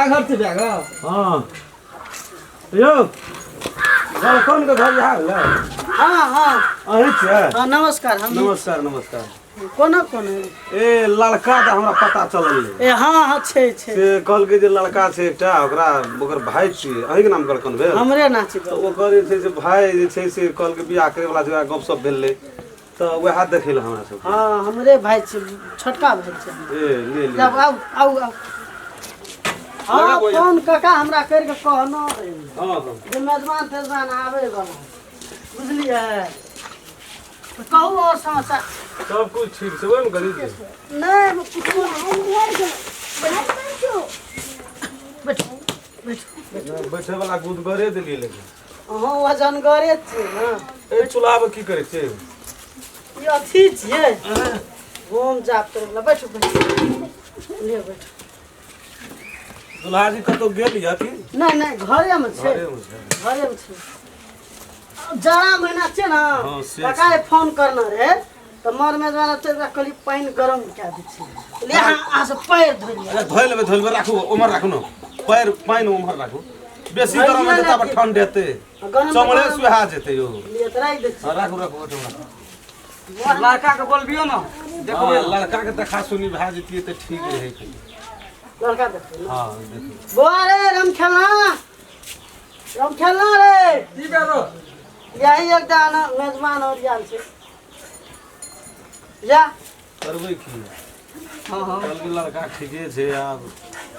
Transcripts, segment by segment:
घर से बैग हां यो कौन का घर यहाँ है? हाँ हाँ अही छे हाँ नमस्कार हम नमस्कार नमस्कार कोना कोन ए लड़का त हमरा पता चलल ए हाँ हाँ छे छे से कल के जे लड़का छे एकटा ओकरा ओकर भाई छी अही के नाम कलकन भेल हमरे ना छी तो ओकर जे छै से भाई जे छै से कल के बियाह करे वाला जगह गप सप भेलै तो वह देखे ला हमरा सब हाँ हमरे भाई छी छोटका भाई छी ए ले ले जब आओ आओ आओ हाँ फोन काका हमरा कर के कहनो हां हां जे मेजबान आवे वाला बुझलिए तो कहू और समाचार सब कुछ ठीक से ओम करी दे नहीं बैठ बैठे वाला गुद गरे देलिए लेकिन हाँ वजन गरे छी ना ए चुलाव की करे छे ये अथी छिए घूम जाप करे बैठ बैठ ले बैठ दुल्हा जी कतो गेल या कि नहीं नहीं घरे में छे घरे में छे जाड़ा महीना छे ना काका फोन करना रे तो मर में जाना तेरा कली पानी गरम क्या दै छी ले आ से पैर धोइ लेबे राखू उमर राखू न पैर पानी उमर राखू बेसी गरम में देता पर ठंड देते चमड़े सुहा जेते यो ले तराई दे छी राखू राखू लड़का के बोलबियो ना देखो लड़का के देखा सुनी भा जतिए त ठीक रहे लड़का देखो हां देखो बुआ रे रम खेलना रे की बेरो यही एक दाना मेजबान और जान छे जा करबै की हां हां कल के लड़का ठीके छे आब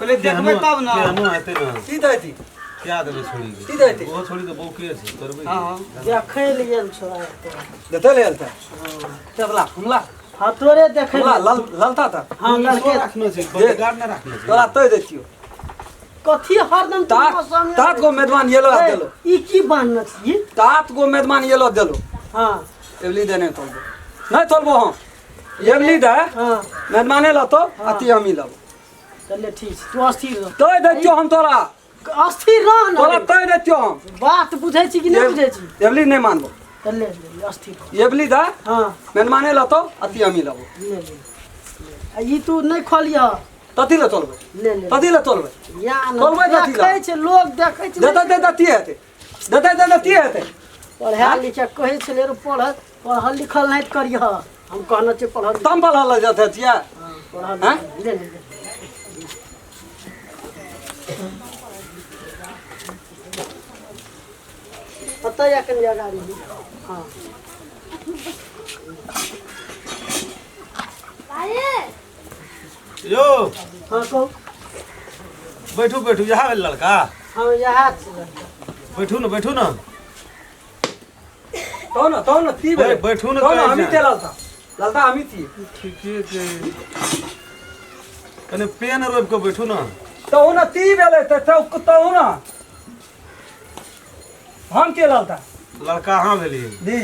पहले देखबै तब ना केहनो हेते ना की दैती क्या देबे छोड़ी की दैती वो छोड़ी तो बौके छे करबै हां देखै लिए छोड़ा देते ले अलता चबला हमला हां तोरे देखै ललता था हां लड़के रखनो छे बॉडीगार्ड ना रखनो छे तोरा तय देतियो कथी हरदम तात गो मेजबान येलो देलो ई की बानना छी तात गो मेजबान येलो देलो हां एवली देने तोलबो नहीं तोलबो हम एवली दे हां मेजबाने लतो अति हम लब चले ठीक तू अस्थिर रह तय देतियो हम तोरा अस्थिर रह ना तोरा तय देतियो हम बात बुझै छी कि नहीं बुझै छी एवली नहीं मानबो चले अस्थिर एवली दे हां मेजबाने लतो अति हम लब ले ले ई तू नहीं खोलिया तति ले तोलबो ले ले तति ले तोलबो या खोलबै ना कथी ला? देखै छै लोग देखै छै देते देते हेते देते हेते पढ़ा लिखा कहै छले रे पढ़ल लिखल नहीं करिह हम कहना छै पढ़ल तम पढ़ल जाते छिया पढ़ल हैं? ले ले पता या कन जगह रही हां यो हां को बैठू बैठू यहाँ भेल लड़का हम यहाँ बैठू न तो न ती बे बैठू न तो कहै हमी छै। ते ललता हमी थी ठीके छै कने पेन रोप के बैठू न तो न ती बेले तो न हम के ललता लड़का हाँ भेलिए दी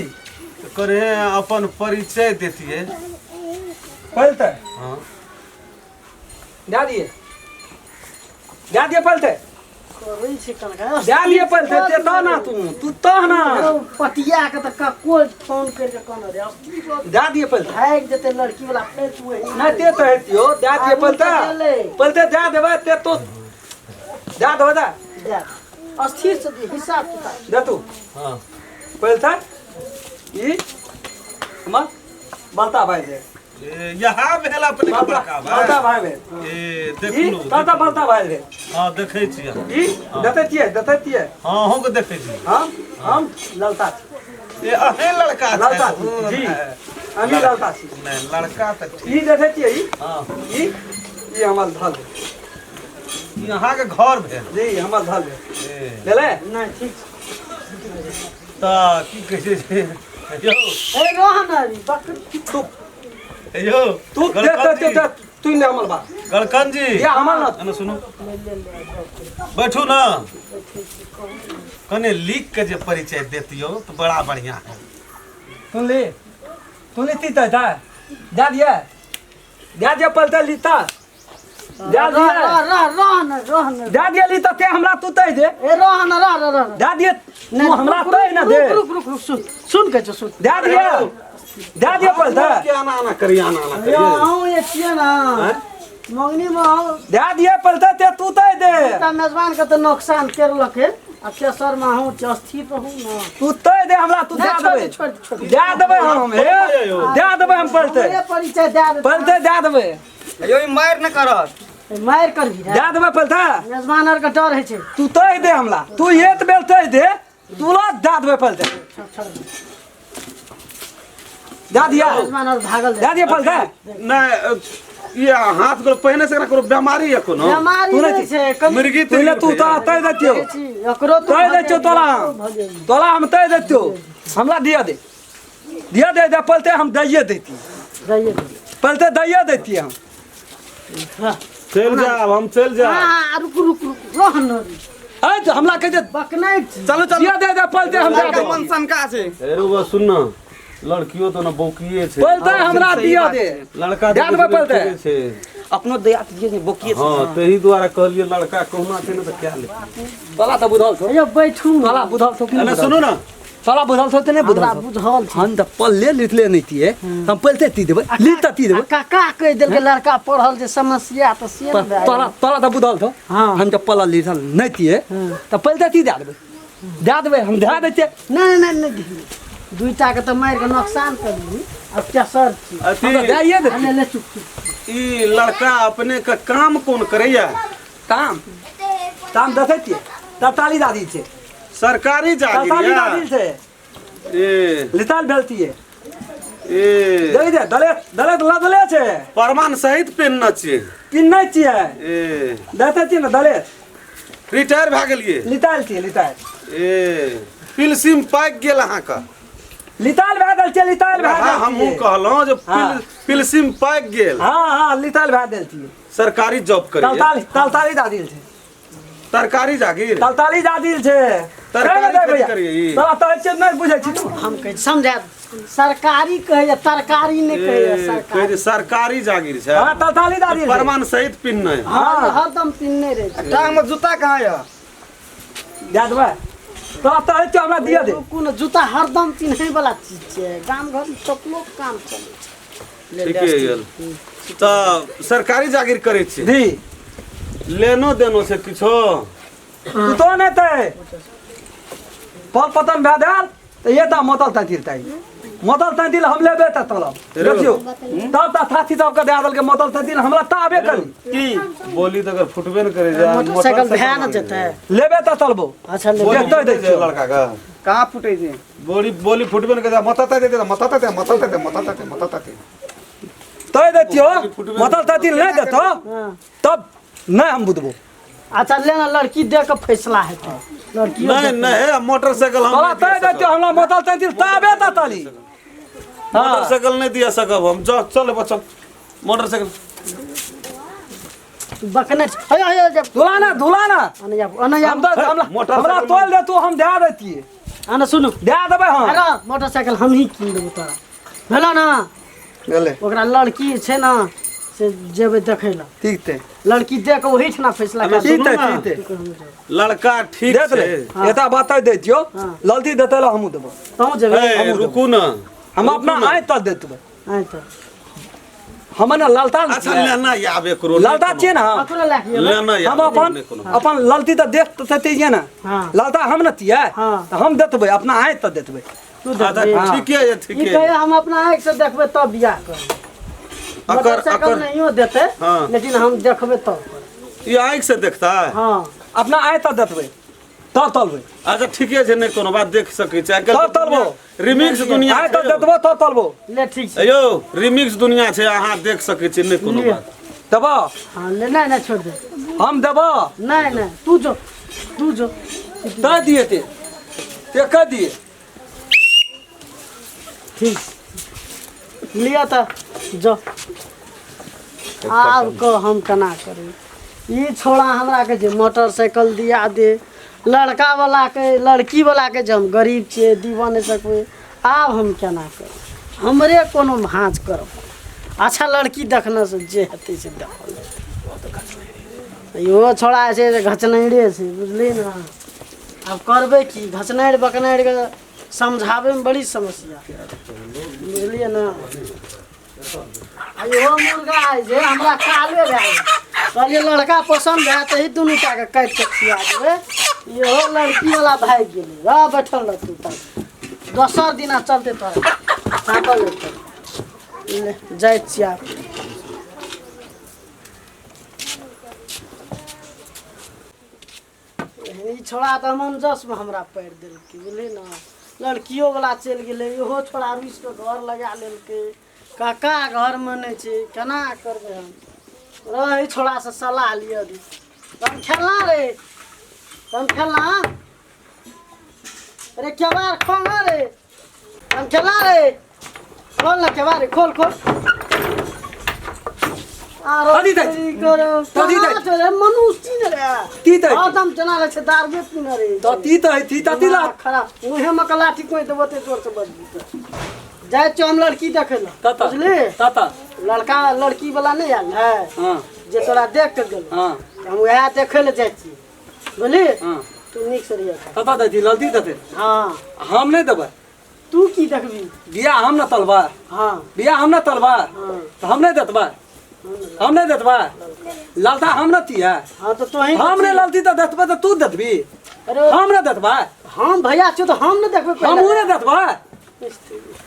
तो करे अपन परिचय देतिए पलते हाँ दे दिए पलते करै छै कनका दे दिए पलते ते तो ना तू तो ना पटिया के त कोई फोन कर के कहना रे दे दिए पलते भाग जेते लड़की वाला पेट हुए नहीं ते तो हेतियो दे दिए पलते दे देबे ते तो दे देबे जा अस्थिर से हिसाब किताब दे तू हाँ पलते ई हम बलता भाई दे यहाँ भेल अपने के बड़का बलता भाई भाई बे ए ई देखू ताता बलता भाई दे हाँ देखै छी ई देते तिए हाँ हो के देखै छी हम ललता ए अहे लड़का ललता छै। जी हम ललता छी नहीं लड़का तो ठीक ई देते तिए ई हाँ ई हमर धल यहाँ के घर भेल जी हमर धल ए ले ले नहीं ठीक तो की कहै छै यो ए रोहन रे बकरी तू यो तू दे तू ले हमर बात गलकन जी ये हमर ना ना सुनो बैठू ना कने लिख के जे परिचय देतियो तो बड़ा बढ़िया है तू ले ती ता जा दिया पलते लीता जा दिया रोहन जा दिया लीता ते हमरा तू तय दे ए रोहन रह जा दिया तू हमरा तय ना दे रुक सुन के सुन जा दिया पलते क्या आना करिए आना यो ये किया ना मंगनी में हो दे दिए पलते ते तू तय दे ता मेजबान के तो नुकसान करलक है अब तेसर में हूँ चौथी पे हूँ ना तू तय दे हमरा तू दे देबे छोड़ दे देबे हम हे दे देबे हम पलते मेरे परिचय दे दे पलते दे देबे यो मार न करत मार कर भी दे देबे पलते मेजबान और का डर है छे तू तय दे हमरा तू एक बेर तय दे तू ला दे देबे पलते दे दिया मेजबान और भागल दे दिए पलते नहीं ये हाथ को पहने से करो बीमारी है कोनो बीमारी तू नहीं नहीं छे कभी मिर्गी तूने तू तो तय देतियो एकरो तो तय देतियो तोला हम तय देतियो हमरा दिया दे दे पलते हम दइए देती जाइए पलते दइए देती हम चल जाओ हम चल जाओ हां रुक रुक रुक रहन ए तो हमला कह दे बकनाई चलो चलो दिया दे पलते हम दे लड़का दे मन सनका छै अरे वो सुन ना लड़कियों तो ना बौकिए छे पलते हमरा दिया दे लड़का दे देबे पलते छे अपनो दया दिए बोकिए हां तही द्वारा कहलिए लड़का कहना छे ना तो क्या ले तोला तो बुझल छो यो बैठू तोला बुझल छो अरे सुनो ना तोला बुझल छो ते नहीं बुझल हमरा छो बुझल छे हम त पल्ले लिखले नहीं थिए हम पलते ती देबे लिख ती देबे काका कह देल के लड़का पढ़ल जे समस्या त से तोला तो बुझल छो हां हम त पल्ला लिखल नहीं थिए त पलते ती दे देबे हम दे देते नहीं नहीं नहीं दुईटा के तो मार के नुकसान कर दी अब क्या सर छी अथी दे दे अने ले चुप चुप ई लड़का अपने का काम कौन करैया काम देते थिए ताली दादी छे सरकारी ताली जागीर दादी छे ए लिताल बेलती है ए दे दे दले लदले छे प्रमाण सहित पेन छे पिन नहीं छिए ए देते छी ना दले रिटायर भ गेलिए लिताल छिए लिताल ए पिलसिम पाक गेल अहाँ का लिताल भादल छे लिताल भादल हमहू कहलहुँ जे पिलसिम पाक गेल हां लिताल भादल छिए सरकारी जॉब करिए ताली दादी छे तरकारी जागीर ताली दादी छे तरकारी खेती करिए ई तोरा तो अच्छे नहीं बुझै छी तू हम कह समझा सरकारी कहे या तरकारी नहीं कहे या सरकारी कहे सरकारी जागीर छै हां ताली दादी छे प्रमाण सहित पिन नहीं हां हरदम पिन्ने रहे छी टांग में जूता कहाँ है दे देबे तोरा तो अच्छे हमरा दिया दे कोन जूता हरदम पिन्हे वाला चीज छै गाम घर में चपलो के काम चले छै ठीक है यार तो सरकारी जागीर करे छी दी लेनो देनो से किछो तू तो नहीं थे पल पतन भादल तो ये ता मोतल तंतिल मोतल तंतिल हम लेबे त तलब देखियो तब ता थाथी सब के दे दल के मोतल तंतिल हमरा ताबे करी की बोली तो अगर फुटबे न करे जा मोटरसाइकिल भैन जेते लेबे त तलबो अच्छा ले बोली देखते फुटे छै लड़का का कहाँ फुटे छै बोली फुटबे न करे जा मताता दे तय देतियो मोतल तंतिल नहीं देतो तब नहीं हम बुझबो अच्छा लेना लड़की दे के फैसला हेतै लड़की नहीं नहीं मोटरसाइकिल हम तोरा तय देतियो हमरा मोतल तंतिल ताबे त तली मोटरसाइकिल नहीं दिया सकब हम चल बच्चा मोटरसाइकिल बकने हय हय जब दुलाना अने हम तो हमरा तोल दे तू हम दे देतिए अने सुनु दे देबे हम अरे मोटरसाइकिल हम ही कीन देबो तोरा भेलो ना गेले ओकरा लड़की छै ना से जेबे देखै ला ठीक थे लड़की दे के ओही ठना फैसला कर ठीक थे लड़का ठीक दे दे छै एता बता देतियो ललती देते ला हमू देबो तू जेबे ए रुकू ना हम अपना आय त देतबे आइ त हम ना ललता अच्छा लेना याबे करो ललता छिए ना अकरा ला के लेना हम अपन ललती त देख त सते जे ना हां ललता हम न तिए हाँ। त हम देतबे अपना आय त देतबे तू अच्छा दे ठीक है ठीक ई है कहे हम अपना आँख से देखबे तब बियाह कर मोटरसाइकिल नहियो देते हाँ। लेकिन हम देखबे तब ये आँख से देखता है हां अपना आय त देतबे त तलबे अच्छा ठीक है नहीं कोनो बात देख सकै छै तब तलबो रिमिक्स दुनिया आय त देतबो त तलबो ले ठीक छै अयो रिमिक्स दुनिया छै अहाँ देख सकै छी नहीं कोनो लिअ। बात देबो हां ले नहीं नहीं छोड़ दे हम देबो नहीं नहीं तू जो त दिए ते क दिए ठीक लिया त जो आब को हम केना करी ई छोड़ा हमरा के जे मोटरसाइकिल दिया दे लड़का वाला के लड़की वाला के जे हम गरीब छियै दीवा नहीं सकबै आब हम केना करी हमरे कोनो भाँज करब अच्छा लड़की देखने से जे हेतै से देखल इहो छोड़ा छै जे घचनैरे छै बुझली ना अब करबै की घचनैर बकनैर के समझावे में बड़ी समस्या बुझलिए ना इहो मुर्गा है जे हमरा काले भए कहलिए लड़का पसंद है तो ही दुनू टा के काटि के खिया देबै इहो लड़की वाला भागि गेलै रह बैठल रह तू तक दोसर दिना चलते तोरा साकल ले जाइ छियै आब। ई छोड़ा तऽ मंजसमे हमरा पारि देलकै बुझली ने लड़कियो वाला चलि गेलै इहो छोड़ा रुसि के घर लगा लेलकै काका घरमे नहि छै केना करबै हम रह छोड़ा से सलाह लिअ दी हम खेलना रे हम खेलना अरे केबार खोल रे हम खेलना रे खोल ना केबार खोल खोल कथी दै कथी दै मनुष्य ने रे ती दै एकदम जना रे छै दारबे पीने रे तो ती ला खराब मुहे में कलाठी कोई देबो ते जोर से बजबी जाय छ हम लड़की देखे ला ताता बुझली ताता लड़का लड़की वाला नहीं आयल है हां जे तोरा देख के गेल हां हम वह देखे ले जाय छी बुझली हां तू निक से रहिए ताता दै ललती देते हां हम नहीं देबै तू की देखबी बिया हम ना तलवार हां बिया हम ना तलवार हां तो हम नहीं देतबा हम नहीं देतबा ललता हम ना तिया हां तो तोही हम नहीं ललती तो देतबा तो तू देतबी अरे हम ना देतबा हम भैया छ तो हम न देखबे हम नहीं देतबा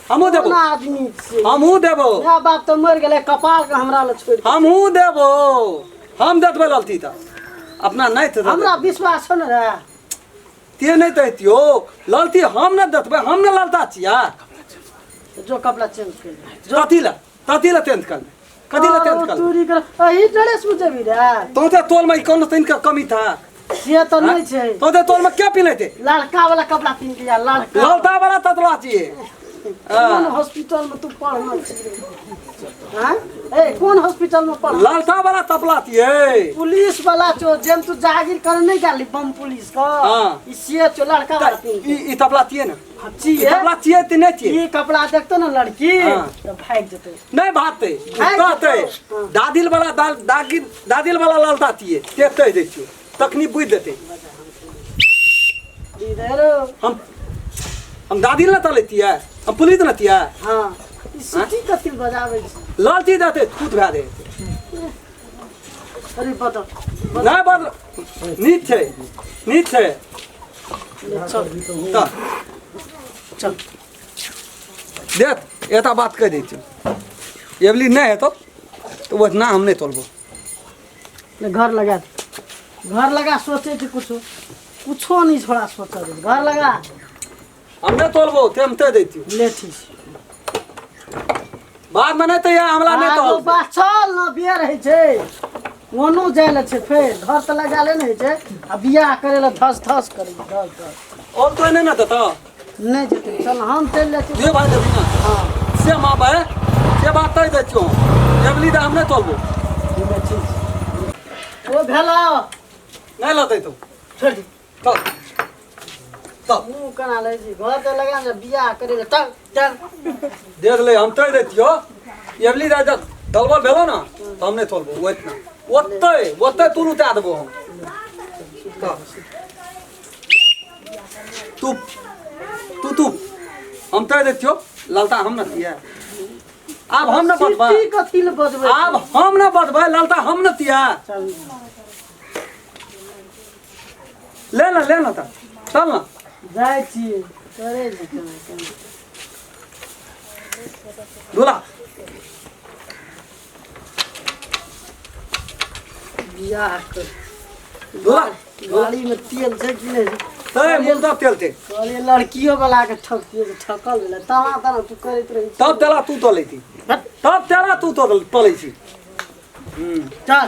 हमहू देबो कोन आदमी छी हमहू देबो मेरा बाप तो मर गेले कपाल के हमरा ल छोड़ हमहू देबो हम देतबे ललती त अपना नहीं थे हमरा विश्वास छ न रे ते नहीं दैतियो ललती हम ना देतबे हम ना ललता छिया जो कपड़ा चेंज कर ले तती ला टेंथ कर कदी ला टेंथ कर तूरी कर अही ड्रेस में जेबी रे तो ते तोल में कौन तीन का कमी था से तो नहीं छै तो ते तोल में क्या पीने थे लड़का वाला कपड़ा पहन के या लड़का ललता वाला ततला चाहिए कौन हॉस्पिटल में तू पढ़ना हां ए कौन हॉस्पिटल में पढ़ ललता वाला ततला चाहिए पुलिस वाला जो जेम तू जागीर कर नहीं गाली बम पुलिस का हां इसे जो लड़का वाला पहन ई ततला चाहिए ना अच्छी है ततला चाहिए ते नहीं चाहिए ये कपड़ा देखतो ना लड़की हाँ। तो भाग जते नहीं भागते कहते दादिल वाला दादिल वाला ललता चाहिए ते कह देतियो तखनी बुझ देते इधर हम दादिल ना तलेती है हम पुलिस ना तिया हां सिटी कथि बजावे छै ललती देते खुद भा दे अरे पता नहीं बदल नीच छै चल त चल देख एता बात कह दै छियो एबली नहीं है तो वो ना हम नहीं तोलबो घर लगा सोचे थे कुछो नहीं छोड़ा सोचा दे घर लगा हम नहीं तोलबो ते हम ते दैतियो ले ठीक बाद में नहीं तो या हमला नहीं तो तोल बात चल ना बिया रहे छे ओनो जाय ले छे फेर घर त लगा ले नहीं छे आ बियाह करे ले धस धस करे धस और तो नहीं ना देता नहीं जेते चल हम चल ले छी ये बात है ना हां से मां बे से बात तय दैतियो एबली दा हम नहीं तोलबो ले छी ओ भेला नहीं लते तो छोड़ दी तो तो मुंह कना ले छी घर त लगा ले बियाह करे ले टक टक देख ले हम तय दैतियो एबली दा जब दलबल भेलो ना तो हम नहीं तोलबो वो इतना ओते तू लुटा देबो हम तू हम तय देतियो ललता हम न तिया अब हम न बदबा सिटी कथि ले बजबै अब हम न बदबा ललता हम न तिया चल ले ना त चल ना जाय छी करे जे केना दूल्हा बियाह कर दूल्हा गाड़ी में तेल छै कि नहीं तय बोलता तेल ते कहलिए लड़कियों वाला के ठकिए तो ठकल ले तना तू करैत रही तब तेला तू तोलै थी तब तेला तू तोलै छी चल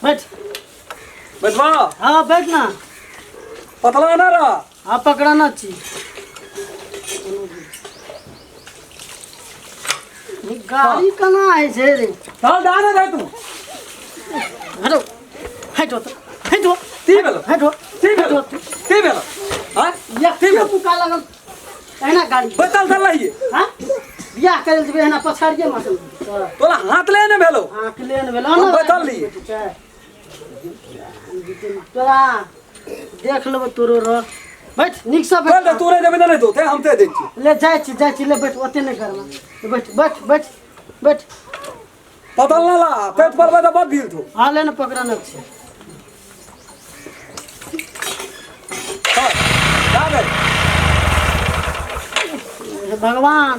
बैठ बैठवा हाँ बैठ ना पतला ना रहा हाँ पकड़ना छी गाड़ी कना है छे रे चल जाने दे तू हटो हटो तो हटो ती बेलो हटो ती बेलो हां या तू का लगल एना गाड़ी बतल चल रही हां बियाह करे जेबे एना पछाड़िए मत तोला हाथ ले ने भेलो आंख लेन भेलो हम ना बतल ली तोरा देख लेब तोरो रह बैठ निक से बोल दे बैठ तू नहीं देबे नहीं तो हम ते दै छी ले जाइ छी ले बैठ ओते नहीं घर में बैठ बैठ बैठ बैठ पतल ना ला पेट पर बे तो बहुत भीड़ थो हां ले न पकड़ना छे जा दे भगवान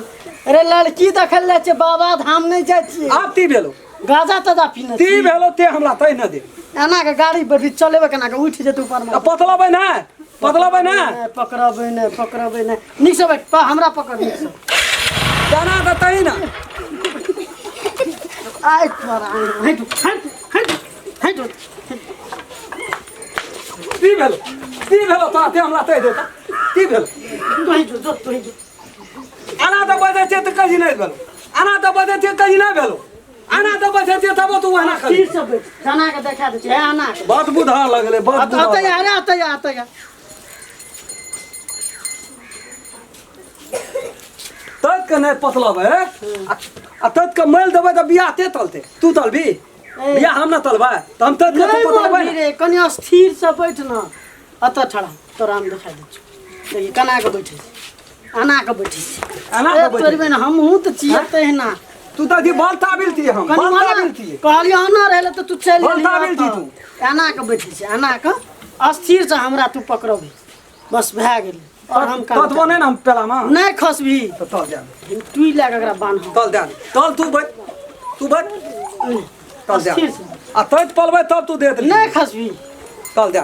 अरे लड़की देखल ले छे बाबा धाम नहीं जाय छी आप ती भेलो गाजा तदा पीने ती भेलो ते हमरा तै न दे एना के गाड़ी बैठी चलेबे केना के उठ जेतु ऊपर में पतला बे ना पकड़बे नहीं निक से बैठ हमरा पकड़ निक से जाना त तई ना आइ तोरा हट ती भेलो ते हमरा तै देता ती भेलो तू ही जो आना त बजे ते त कजी नहीं भेलो आना त बजे ते कजी नहीं भेलो आना त बजे ते तब तू वहां खा तीर से बैठ जाना के देखा दे छे आना के बहुत बुधा लगले बहुत आता या तत के नहीं पतला बे आ तत के मैल देबे त बियाह ते तलते तू तलबी बियाह हम ना तलबा त हम तत के पतला बे रे कन्या स्थिर से बैठ ना अत छड़ा तोरा हम देखा दे देखी कना के बैठे आना के बैठे आना के बैठे। तोरी में हम हूं त चियते है ना तू त दी बल ताबिल थी हम बल ताबिल थी कहलियो आना रहले त तू चल बल ताबिल थी तू आना के बैठे छे आना के अस्थिर से हमरा तू पकड़बी बस भए गेल और हम काम ततबो नहीं ना हम पेला में नहीं खसबी तो तल जा तू ही लगा एकरा बांध तल जा तल तू बैठ तल जा अस्थिर से आ तत पलबे तब तू दे दे नहीं खसबी तल जा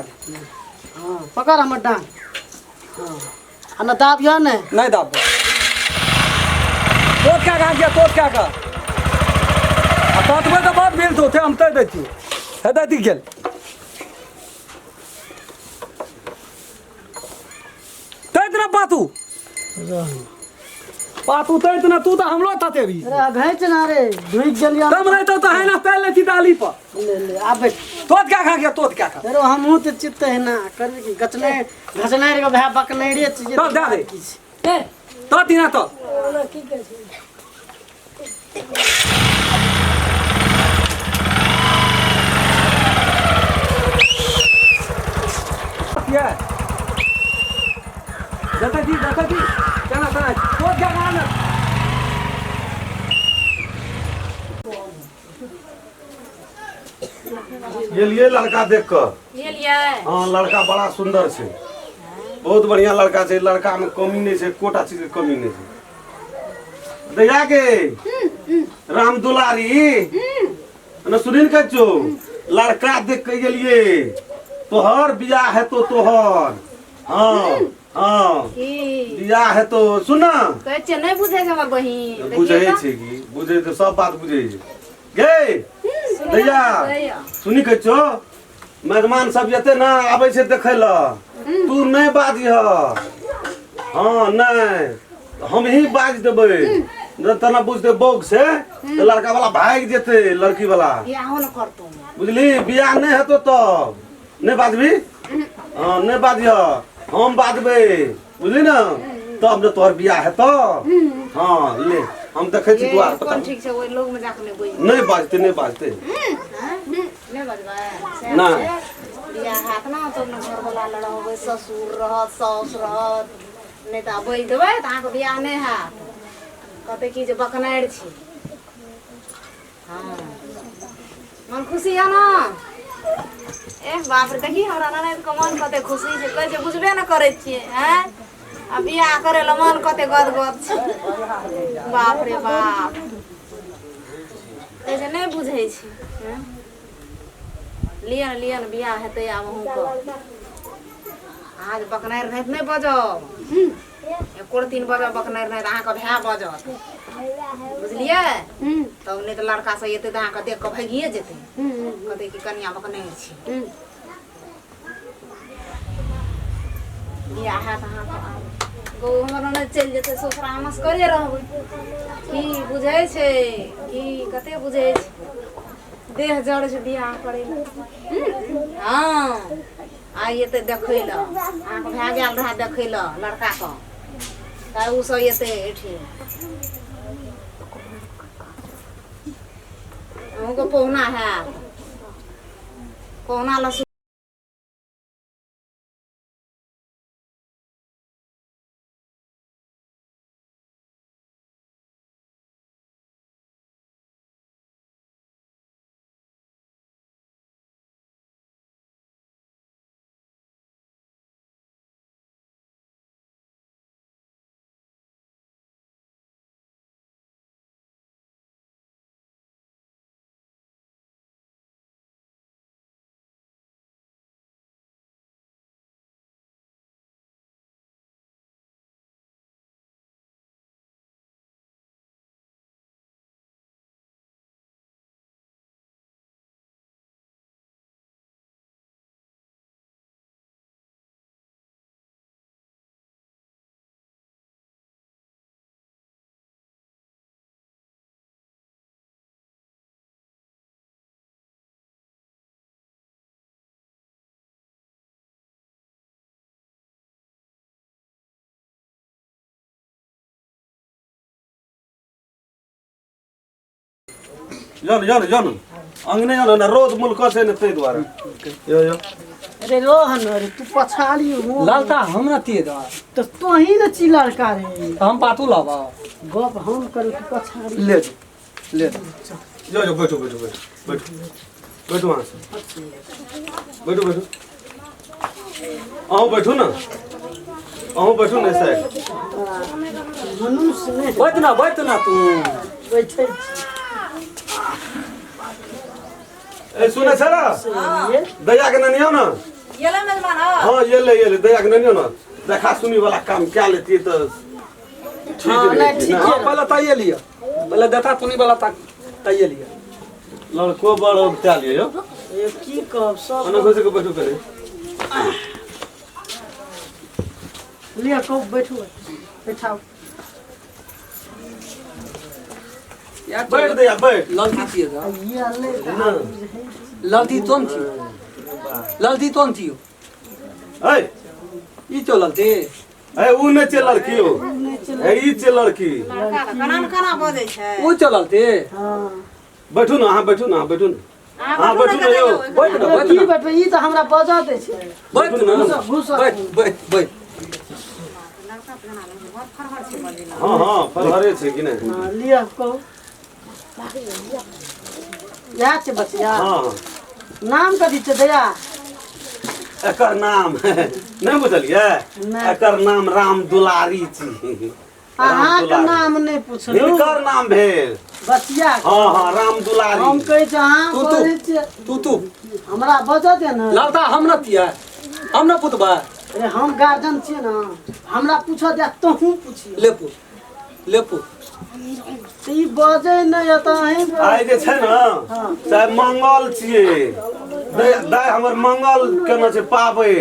हां पकड़ हमर डांग हां अन दाबियो ने नहीं दाब तोत क्या का आ ततबे तो बहुत मिल तो थे हम तय देती है देती गेल तय इतना पातू तय इतना तू तो हमलो ताते भी अरे भेज ना रे ढुक गेलिया तब नहीं तो है ना तय लेती डाली पर ले आ बैठ तोत क्या खा गया तोत क्या खा अरे हम हूं त चित्त है ना कर की गचने घसने रे भा बकने रे चीज तब दे दे तो तीना तो क्या देखा जी क्या तो क्या मारना ये लिए लड़का देख कर ये लिया हाँ लड़का बड़ा सुंदर छे बहुत बढ़िया लड़का छे लड़का में कमी नहीं छे कोटा चीज के कमी नहीं छे दया के राम दुलारी न सुनील कचो लड़का देख के गेलिए तोहर बियाह है तो तोहर हाँ हाँ बियाह है तो सुना कहै नहीं बुझे छै हमर बहिन बुझे छे की बुझे तो सब बात बुझे छे गे दैया सुनी कचो मेहमान सब जते ना आबै छै देखै ल तू नहीं बाजिह हाँ नहीं हम ही बाज देबै तना बुझते बोग से तो लड़का वाला भाग जेते लड़की वाला बियाह न करतो बुझली बियाह नहीं हेतो तब नहीं बाजबी हाँ नहीं बाजिह हम बाजबै बुझली ना तब न तोहर बियाह हेतो हाँ ले हम देखे छी दुआर पर कौन ठीक छै ओइ लोग में जाके नहीं बोल नहीं बाजते नहीं बजबा ना बियाह हाथ ना तो न घर वाला लड़ावे ससुर रहत सास रहत नहीं त बोल देबै त अहाँ के बियाह नहीं हाथ कहते की जे बकनाइर छी हाँ मन खुशी है ना बाप रे देखी हमरा ननद के मन कते खुशी छै कहै छै बुझबे न करै छियै हैं आ बियाह करे ल मन कते गदगद छै बाप रे बाप ऐसे नहीं बुझै छी हैं लियन बियाह हेतै आब अहूँ आज बकनाइर रहत नहीं बजब एको 3 बजे बकनाइर रहत अहाँ के भए बजत बुझलियै तब नहीं तो लड़का से एते त अहाँ के देख के भागिए जेतै कहते कि कन्या बकनाइर छी बियाह हैत अहाँ के गौ हमर न चलि जेतै ससुरा हमस करे रहबै की बुझै छै की कते बुझै छै देह जड़ छै बियाह करे हाँ आई एते देखै ल अहाँ के भए गेल रहा देखै ल लड़का के त उ सब एते एठी हमको पहुना है पहुना ल जन अंगने जन ना रोज मुल्क से न तै द्वारा यो अरे रोहन अरे तू पछाड़ी हो लालता हमरा तिए दा तो तू ही न ची लड़का रे हम पातू लावा गप हम करू तू पछाड़ी ले जो बैठो वहां से बैठो आओ बैठो ना साहब मनुष्य ने बैठ ना तू बैठे ए सुने छरा ये दया के ननियो ना ये ले मेजबान हां ये ले दया के ननियो ना देखा सुनी वाला काम क्या लेती है तो ठीक हाँ, नहीं, है ठीक ना है। पहले ताइए लिया पहले देखा तूनी वाला ताइए लिया लड़को बड़ क्या लिए यो ये की कब सब अन खोसे को बैठो करे लिया को बैठो बैठाओ यार बैठ दे यार बैठ ललती तिए दा ये ले ना ललती तोन थियो ए ई तो ललते ए उ ने चे लड़की हो ए ई चे लड़की लड़का कना बजे छै ऊ चलते हां बैठो ना हां बैठो ना बैठो ना यो बैठ ना बैठ की ना बैठो ई तो हमरा बजा दे छै बैठ ना घुस बैठ लड़का कना बहुत फरहर छै बजे हां फरहरे छै कि नहीं हां लिया को या छै बचिया हां नाम कथी छै दया एकर नाम नहीं बुझलिए नहीं। एकर नाम राम दुलारी छी अहाँ के नाम नहीं पूछलू हिनकर नाम भेल बचिया के। हां राम हम दुलारी कहै छै अहाँ तू- बोलै छियै तू हमरा बजा दे न लालता हम न तिया हम न पुतबा अरे हम गार्जियन छियै न हमरा पूछ दे तोहू पूछिए ले पु ई बजे नहीं है तो अहीं आइ जे छै ना हाँ। चाहे मंगल छियै दाय हमर मंगल केना छै पाबनि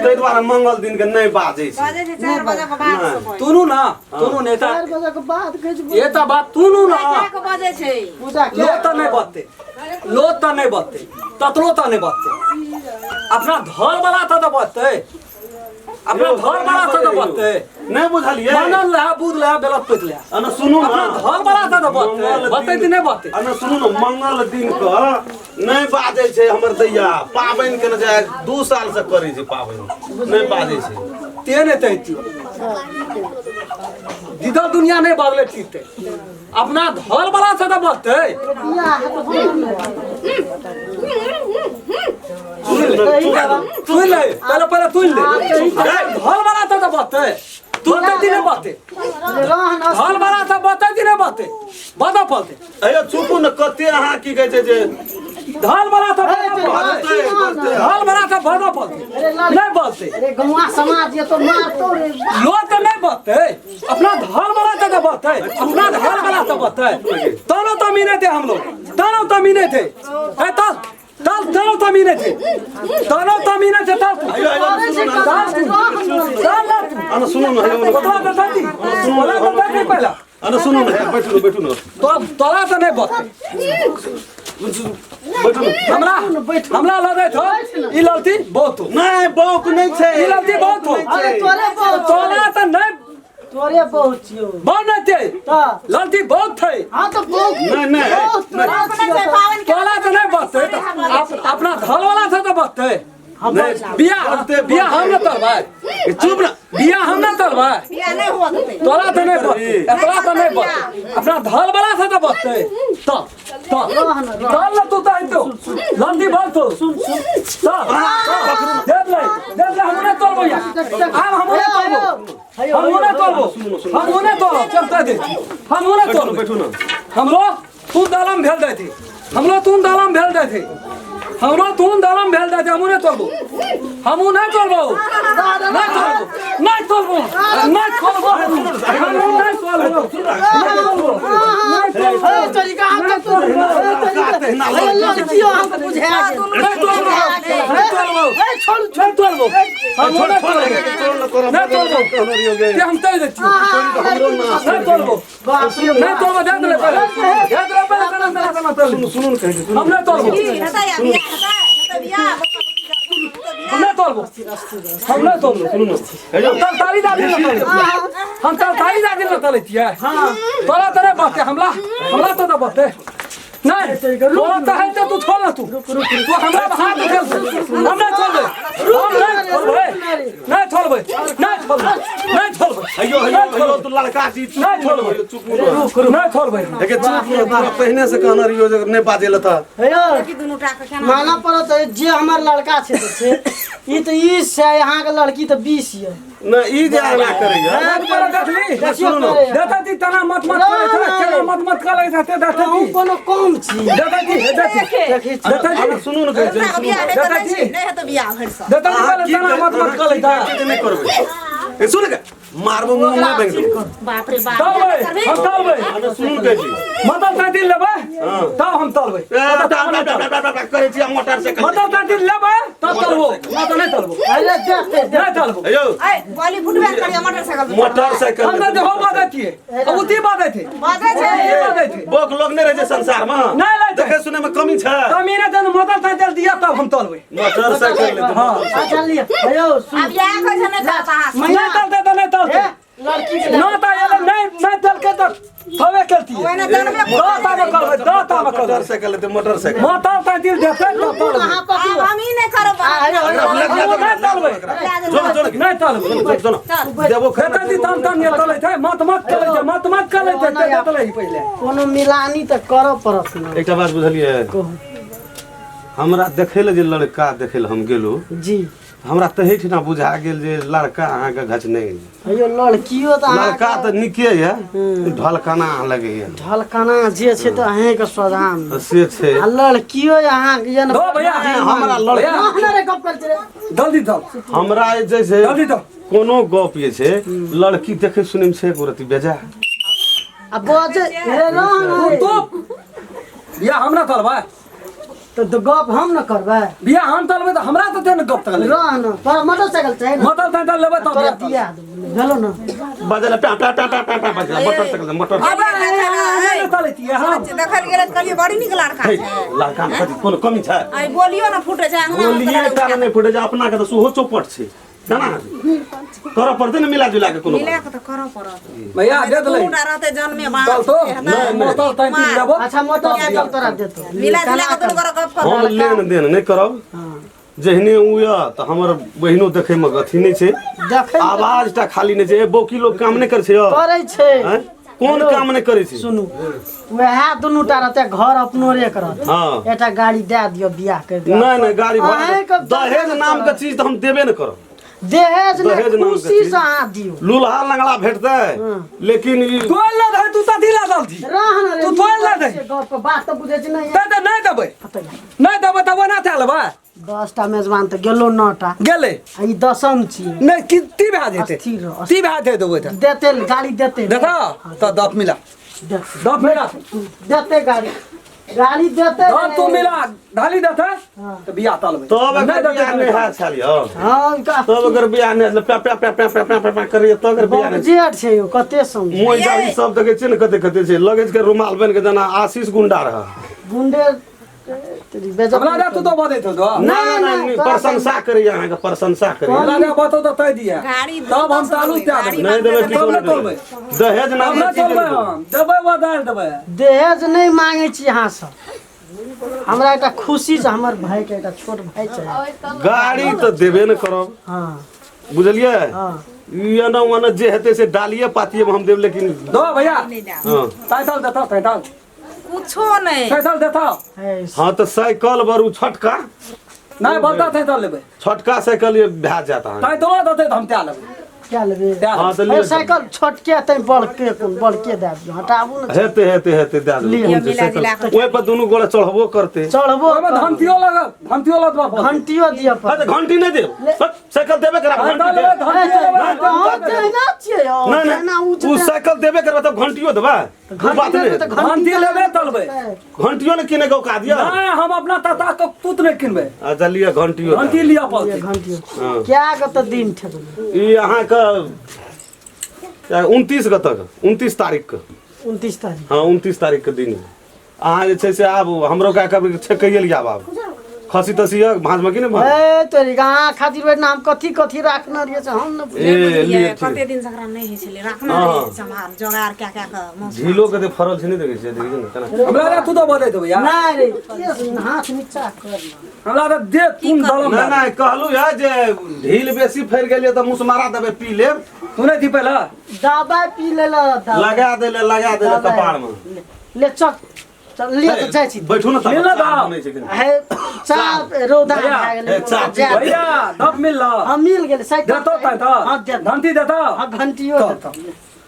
ताहि दुआरे मंगल दिन के नहीं बाजै छै बजे छै 4 बजे के बाद से कोई तूनु नेता 4 बजे के बाद कहै छै ये ता बात तूनु ना के बजे छै पूजा लो के त नहीं बत्ते ततलो त नहीं बत्ते अपना घर वाला त बत्ते अपना घर वाला त बत्ते नहीं बुझलिए मानल रहा बुझ रहा बेलत पैत ले अन सुनू ना अपना घर वाला त बत्ते बत्ते कि नहीं बत्ते अन सुनू ना मंगल दिन के नहीं बाजै छै हमर दैया पाबनि के न जाय 2 साल से करै छै पाबनि नहीं बाजै छै ते ने तैती जिधर दुनिया नहीं बदले ठीक थे अपना घर वाला से तो बत्ते बियाह है तो हम सुन ले पहले तू ले घर वाला से तो बत्ते तू तैती नहीं बत्ते रहन घर वाला से बत्ते कि नहीं बत्ते बता पलते अयो चुप न कते अहाँ की कहै छै जे घर वाला से बाजतै घर वाला से बता पलते नहीं बत्ते अरे गौवा समाज ये तो मारतो रे लोग तो नहीं बत्ते अपना घर वाला से तो बत्ते अपना घर वाला से बत्ते दोनों तमीने थे हम लोग दोनों तमीने थे दोनों तमीने थे दोनों तमीने थे अन सुनू ना पहला अन सुनू ना बैठू ना तो तोरा तो नहीं बत्ते बैठू ना हमरा लगे थो ई ललती बहुत हो नहीं बौक नहीं छै ई ललती बहुत हो अरे तोरे बहुत तोरा तो नहीं तोरे बहुत छियो बनते ता ललती बहुत थे हां तो बहुत नहीं बहुत तोरा छियो तोरा तो नहीं बत्ते अपना घर वाला से तो बत्ते हम बिया हम न तलबा चुप ना बिया हम न तलबा बियाह नहीं हुआ तो तोरा तो नहीं बत्ते एकरा तो नहीं बत्ते अपना घर वाला से तो बत्ते तल तू तो लंदी बोल तो सुन देख ले हमने तोड़बो या हम हमने तोड़बो चलते दे हमने तोड़बो बैठू ना हमरो तू दालम भेल दे थी हमरो तू दालम भेल दे थी हमरो तू दालम भेल दे थी हमने तोड़बो हमू नहीं तोड़बो नहीं तोड़बो चली का हम तो अरे लड़कियो हम बुझा नहीं तोड़बो हम नहीं तोड़बो हम तय देती नहीं तोड़बो ध्यान दे पहले सुनू ना कहे हम नहीं तोड़बो हटा या बियाह हम नहीं तोड़बो हम नहीं तोड़बो सुनू ना ताली दादी न तले हम ताली दादी न तले तिया तोरा तरे बाते हमला तो बते नहीं बोलता है तो तू छोड़ ना तू हमरा हाथ खेल हम नहीं छोड़बे नहीं छोड़बे नहीं छोड़बे अयो अयो तो लड़का छी नहीं छोड़बे चुप नहीं छोड़बे देखे चुप पहले से कहना रियो जे नहीं बाजेला था हेयो कि दुनू टा के खाना माना पड़त है जे हमर लड़का छै तो छै ई तो 20 है यहाँ के लड़की तो 20 है न ई जे ना करैया देखली देता ती तना मत करे तना मत करे ते देता हम ती कोनो कम छी देता ती देखी देता ती सुनू न कहै छै बियाह देता नहीं ती है तो बियाह भर सा देता ती तना मत करे ता नहीं करबै ए सुन के मारबो मुंह में बेंग दो बाप रे बाप तलबे हम तलबे अरे सुन कहै छी मतलब तांती लेबे तब हम तलबे कहै छी मोटरसाइकिल मतलब तांती लेबे तब तलबो ना तो नहीं तलबो अरे देखते नहीं तलबो अयो ए बॉली फुटबॉल करिया मोटरसाइकिल मोटरसाइकिल हम तो हो बात है अब उती बात है बाजे ये छे बात है बोक लोग नहीं रहे छै संसार में नहीं ले देखे सुने में कमी छै कमीने जन मोटर साइकिल दिया तब हम तलबे मोटरसाइकिल ले हां अच्छा लिया हेयो सुन अब बियाह कर छने का पास नहीं तलते तो नहीं तलते लड़की के ना तो ये नहीं तल के तो थवे करती है ओने जन्म में दाता में कर मोटरसाइकिल ले मोटरसाइकिल मोटर साइकिल देते तो तलबे कहां पर अब हम ही नहीं करब नहीं तलबे नहीं तलबे सुनो देबो देता दी तम ये तले थे मत करे थे ते तले ही पहले कोनो मिलानी त करऽ पड़त न एकटा बात बुझलिए हमरा देखे ले जे लड़का देखे ले हम गेलू जी हमरा तहे ठिना बुझा गेल जे लड़का अहाँ के घच नहीं हेयो लड़कियो त लड़का तो निके है ढलकाना लगे है ढलकाना जे छै त अहे के स्वधान से छे आ लड़कियो अहाँ के जन दो भैया हमरा लड़का कहना रे गप कर रे जल्दी दो हमरा जैसे जल्दी दो कोनो गप ये छे लड़की देखे सुने में छे गोरती बेजा आ बजे रे रह तो बिया हमरा तलबा तो गप हम न करबै बिया हम तलबे तो हमरा तो तेन गप तलबे रह न पर मोटरसाइकिल छै न मोटर साइकिल लेबे तो तोरा दिया भेलो न बजला पे बजला मोटर अबे नहीं तलती है हां देखल गेल कलिए बड़ी निक लड़का हे, है लड़का में कथी कोनो कमी छै आई बोलियो ना फुटे छै अंगना में बोलिए तार नहीं फुटे जा अपना के तो सुहो चौपट छै ना कर पड़ते न मिला जुला के कोनो मिले के तो करो पड़त भैया दे दले तू डरते जन्मे बाप चल तो नहीं मोटर साइकिल लेबो अच्छा मोटरसाइकिल तोरा देतो मिला जुला के दुनू कर गप हम कर लेन देन नहीं करब जहने उ या त हमर बहिनो देखे में अथी नहीं छै देखै आवाज टा खाली नहीं छै बोकी लोग काम नहीं करे छै करै छै हैं? कोन काम नहीं करे छै सुनू वएह दुनू टा रहते घर अपनो रे करत हाँ एटा गाड़ी दे दियो बियाह कर दियो नहीं नहीं गाड़ी अहें के भाड़ा दहेज नाम के चीज तो हम देबे न करब दहेज ने दहेज नाम के खुशी चीज। से अहाँ दियो लूल्हा लंगड़ा भेटतै लेकिन ई तू ले दे तू त दिला दल थी रह न रे तू थोड़ ले दे गप बात तो बुझे छै नहीं ते नहीं देबे नहीं देबे तब ना चलबे 10टा मेजबान त गेलो 9टा गेले आ ई दसम छी नहीं कितनी भा देते अस्थिर रह, ती भा दे देबे त देते गाड़ी देते देखा तो दप मिला देते दप मिला देते गाड़ी देते दप तू मिला ढाली देते तो बिया तलबे तब अगर बियाह नहीं है छलियो हां का तब अगर बियाह नहीं पे पे पे पे पे पे पे करिए तो अगर बियाह नहीं बजेट छै यो कते समझ मोई जाई सब देखे छै न कते कते छै लगेज के रुमाल बन के जना आशीष गुंडा रहा गुंडे तेरी बेजत हमरा जा तू तो बदे तो नहीं प्रशंसा करी अहाँ के प्रशंसा करी हमरा जा बतो तो तय दिया गाड़ी तब हम चालू त्या देबे नहीं देबे तब किछो ना नहीं तोलबे देबे। दहेज नाम हमरा के चीज तोलबे नहीं हम देबे वदार देबे दहेज नहीं मांगे छी अहाँ सब हमरा एकटा खुशी से हमर भाई के एकटा छोट भाई छै देबे। गाड़ी तो देबे न करब हां बुझलिए हां ये न वन जे हेते से डालिए पातिए में हम देब लेकिन दो भैया हां टाइटल देता टाइटल कुछो नहीं टाइटल देता है हाँ तो साइकिल बरू छटका नहीं बोलता टाइटल लेबे छटका साइकिल ये भै जाता है टाइटल देते तो हम त्या लेबे क्या लेबे त्या हाँ तो ए, लिए साइकिल छोटके तै बड़के दे दियो हटाबू न हेते हेते हेते दे लिया, दे मिला जुला के ओए पर दोनों गोड़ा चढ़बो करते चढ़बो ओमे धमतियो लगबा घंटियो दियो हाँ पर तो घंटी नहीं दे साइकिल देबे करा घंटी दे ना छियै यौ नहीं ना नहीं उ साइकिल देबे करबा तब घंटियो देबा बात नहीं घंटी लेबे तलबे घंटियो ने किने गौ का दिया नहीं हम अपना ताता के पुत नहीं किनबे अच्छा लिया घंटियो घंटी लिया पड़ते घंटियो हाँ। क्या गत दिन ठेबल ई अहाँ का 29 तक 29 तारीख के 29 तारीख हाँ 29 तारीख के दिन अहाँ जे छै से आब हमरो का कब छे कहिए लिया आब खसी तसी भांज में कि नहीं ए तोरी गाँ खातिर बेट नाम कथी कथी राखना रहिए से हम न बुझे ए लिए कते दिन सकरा नहीं होइ छले राखना हाँ। रहे संभार जोगार क्या क्या का मौसम झीलो के फरल छै नहीं देखे छै देखियो ना केना हमरा रे तू तो बता दो यार ना रे ये हाथ नीचा करना हमरा रे दे तू दलम ना ना कहलू है जे ढील बेसी फैल गेलिए त मुस मारा देबे पी लेब तू नहीं दी पहला दबाई पी लेला लगा देले कपाड़ में ले चल चल ले तो जाय छी बैठू ना मिल ना तब दाओ। नहीं छै कि है चाप रोदा भैया, भए गेलै ए, चाप जा। भैया दब मिल ला हम मिल गेलै साइकिल देतो ता हां तो दे घंटी देता हां घंटियो तो। देता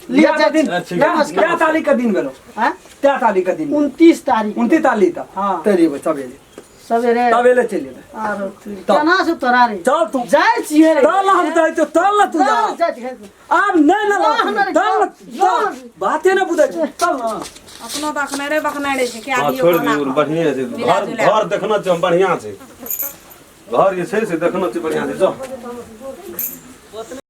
ले क्या जा दिन अच्छा, क्या तारीख का दिन बेलो हैं क्या तारीख का दिन 29 तारीख 29 तारीख था हाँ। तेरी वो सवेरे सवेरे सवेरे चलिए आरो केना से तोरा रे चल तू जाय छियै रे चल हम जाई तो चल ना तू जा जाय छियै अब नहीं ना ना, चल बातें ना बुझे चल ना अपनो बखनारे बखनारे छै क्या हां दियो छोड़ कोना दी बढ़िया छै मिला घर जुला। घर देखना छै बढ़िया छै घर ये छै से देखना छै बढ़िया छै जो